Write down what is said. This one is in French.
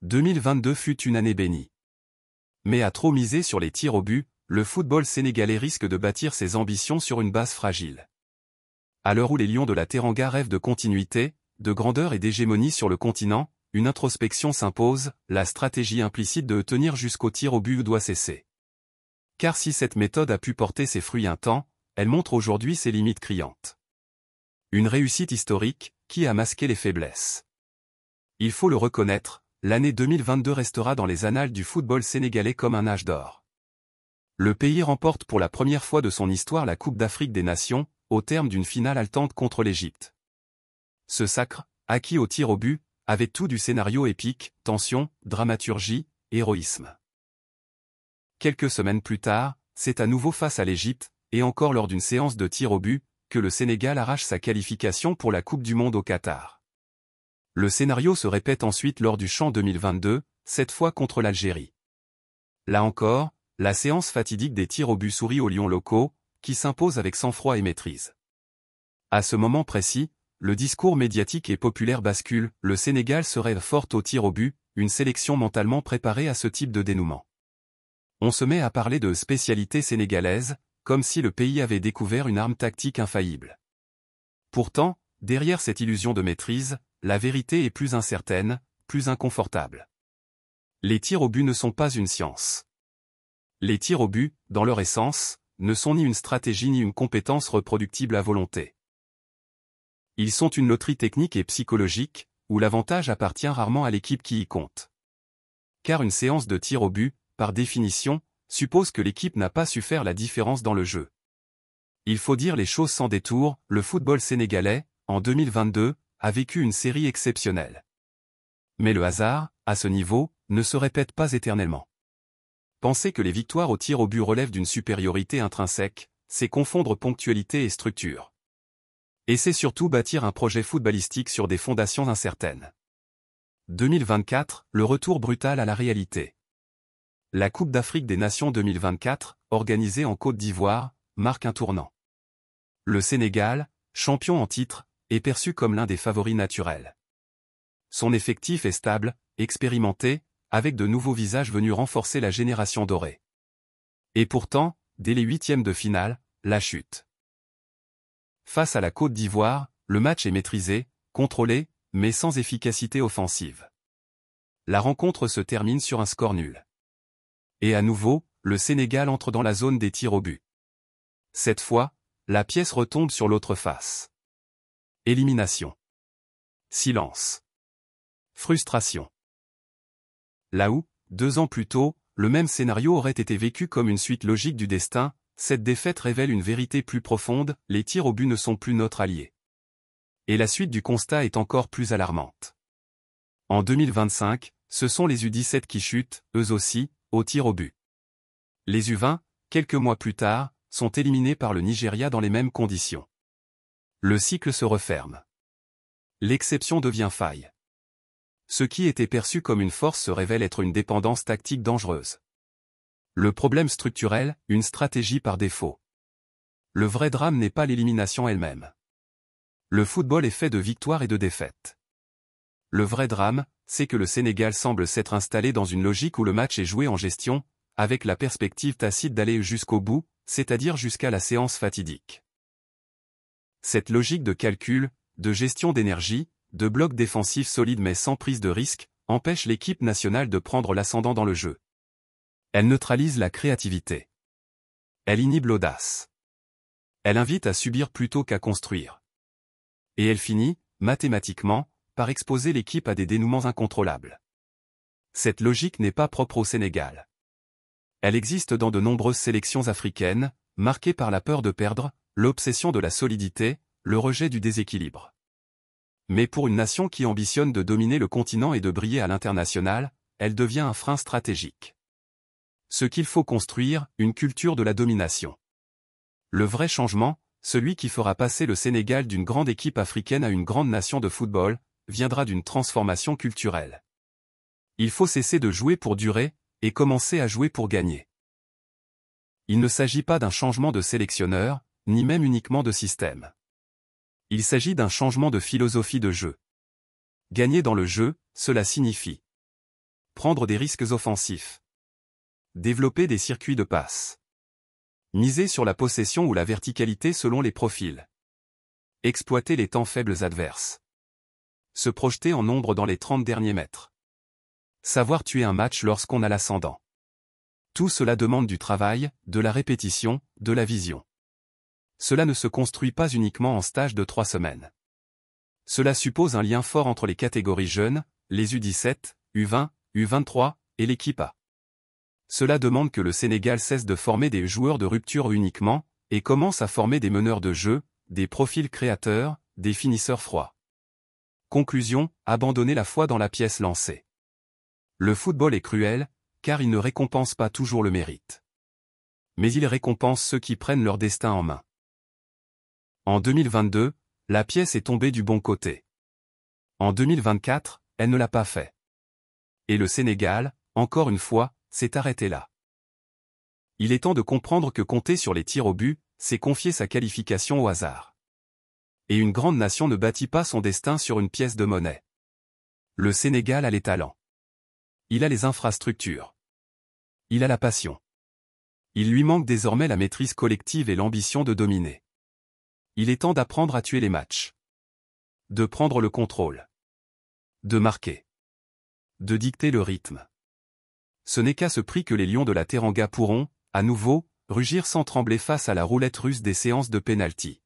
2022 fut une année bénie. Mais à trop miser sur les tirs au but, le football sénégalais risque de bâtir ses ambitions sur une base fragile. À l'heure où les Lions de la Teranga rêvent de continuité, de grandeur et d'hégémonie sur le continent, une introspection s'impose, la stratégie implicite de tenir jusqu'au tir au but doit cesser. Car si cette méthode a pu porter ses fruits un temps, elle montre aujourd'hui ses limites criantes. Une réussite historique, qui a masqué les faiblesses. Il faut le reconnaître, l'année 2022 restera dans les annales du football sénégalais comme un âge d'or. Le pays remporte pour la première fois de son histoire la Coupe d'Afrique des Nations, au terme d'une finale haletante contre l'Égypte. Ce sacre, acquis au tir au but, avait tout du scénario épique, tension, dramaturgie, héroïsme. Quelques semaines plus tard, c'est à nouveau face à l'Égypte, et encore lors d'une séance de tir au but, que le Sénégal arrache sa qualification pour la Coupe du Monde au Qatar. Le scénario se répète ensuite lors du CHAN 2022, cette fois contre l'Algérie. Là encore, la séance fatidique des tirs au but sourit aux Lions locaux, qui s'imposent avec sang-froid et maîtrise. À ce moment précis, le discours médiatique et populaire bascule, le Sénégal se rêve fort au tir au but, une sélection mentalement préparée à ce type de dénouement. On se met à parler de spécialité sénégalaise, comme si le pays avait découvert une arme tactique infaillible. Pourtant, derrière cette illusion de maîtrise, la vérité est plus incertaine, plus inconfortable. Les tirs au but ne sont pas une science. Les tirs au but, dans leur essence, ne sont ni une stratégie ni une compétence reproductible à volonté. Ils sont une loterie technique et psychologique, où l'avantage appartient rarement à l'équipe qui y compte. Car une séance de tir au but, par définition, suppose que l'équipe n'a pas su faire la différence dans le jeu. Il faut dire les choses sans détour, le football sénégalais, en 2022, a vécu une série exceptionnelle. Mais le hasard, à ce niveau, ne se répète pas éternellement. Penser que les victoires au tir au but relèvent d'une supériorité intrinsèque, c'est confondre ponctualité et structure. Et c'est surtout bâtir un projet footballistique sur des fondations incertaines. 2024, le retour brutal à la réalité. La Coupe d'Afrique des Nations 2024, organisée en Côte d'Ivoire, marque un tournant. Le Sénégal, champion en titre, est perçu comme l'un des favoris naturels. Son effectif est stable, expérimenté, avec de nouveaux visages venus renforcer la génération dorée. Et pourtant, dès les huitièmes de finale, la chute. Face à la Côte d'Ivoire, le match est maîtrisé, contrôlé, mais sans efficacité offensive. La rencontre se termine sur un score nul. Et à nouveau, le Sénégal entre dans la zone des tirs au but. Cette fois, la pièce retombe sur l'autre face. Élimination. Silence. Frustration. Là où, 2 ans plus tôt, le même scénario aurait été vécu comme une suite logique du destin, cette défaite révèle une vérité plus profonde, les tirs au but ne sont plus notre allié. Et la suite du constat est encore plus alarmante. En 2025, ce sont les U17 qui chutent, eux aussi, au tir au but. Les U20, quelques mois plus tard, sont éliminés par le Nigeria dans les mêmes conditions. Le cycle se referme. L'exception devient faille. Ce qui était perçu comme une force se révèle être une dépendance tactique dangereuse. Le problème structurel, une stratégie par défaut. Le vrai drame n'est pas l'élimination elle-même. Le football est fait de victoires et de défaites. Le vrai drame, c'est que le Sénégal semble s'être installé dans une logique où le match est joué en gestion, avec la perspective tacite d'aller jusqu'au bout, c'est-à-dire jusqu'à la séance fatidique. Cette logique de calcul, de gestion d'énergie, de bloc défensif solide mais sans prise de risque, empêche l'équipe nationale de prendre l'ascendant dans le jeu. Elle neutralise la créativité. Elle inhibe l'audace. Elle invite à subir plutôt qu'à construire. Et elle finit, mathématiquement, par exposer l'équipe à des dénouements incontrôlables. Cette logique n'est pas propre au Sénégal. Elle existe dans de nombreuses sélections africaines, marquées par la peur de perdre, l'obsession de la solidité, le rejet du déséquilibre. Mais pour une nation qui ambitionne de dominer le continent et de briller à l'international, elle devient un frein stratégique. Ce qu'il faut construire, une culture de la domination. Le vrai changement, celui qui fera passer le Sénégal d'une grande équipe africaine à une grande nation de football, viendra d'une transformation culturelle. Il faut cesser de jouer pour durer, et commencer à jouer pour gagner. Il ne s'agit pas d'un changement de sélectionneur, ni même uniquement de système. Il s'agit d'un changement de philosophie de jeu. Gagner dans le jeu, cela signifie Prendre des risques offensifs. Développer des circuits de passe. Miser sur la possession ou la verticalité selon les profils. Exploiter les temps faibles adverses. Se projeter en nombre dans les 30 derniers mètres. Savoir tuer un match lorsqu'on a l'ascendant. Tout cela demande du travail, de la répétition, de la vision. Cela ne se construit pas uniquement en stage de 3 semaines. Cela suppose un lien fort entre les catégories jeunes, les U17, U20, U23, et l'équipe A. Cela demande que le Sénégal cesse de former des joueurs de rupture uniquement, et commence à former des meneurs de jeu, des profils créateurs, des finisseurs froids. Conclusion, abandonner la foi dans la pièce lancée. Le football est cruel, car il ne récompense pas toujours le mérite. Mais il récompense ceux qui prennent leur destin en main. En 2022, la pièce est tombée du bon côté. En 2024, elle ne l'a pas fait. Et le Sénégal, encore une fois, s'est arrêté là. Il est temps de comprendre que compter sur les tirs au but, c'est confier sa qualification au hasard. Et une grande nation ne bâtit pas son destin sur une pièce de monnaie. Le Sénégal a les talents. Il a les infrastructures. Il a la passion. Il lui manque désormais la maîtrise collective et l'ambition de dominer. Il est temps d'apprendre à tuer les matchs. De prendre le contrôle. De marquer. De dicter le rythme. Ce n'est qu'à ce prix que les Lions de la Teranga pourront, à nouveau, rugir sans trembler face à la roulette russe des séances de pénalty.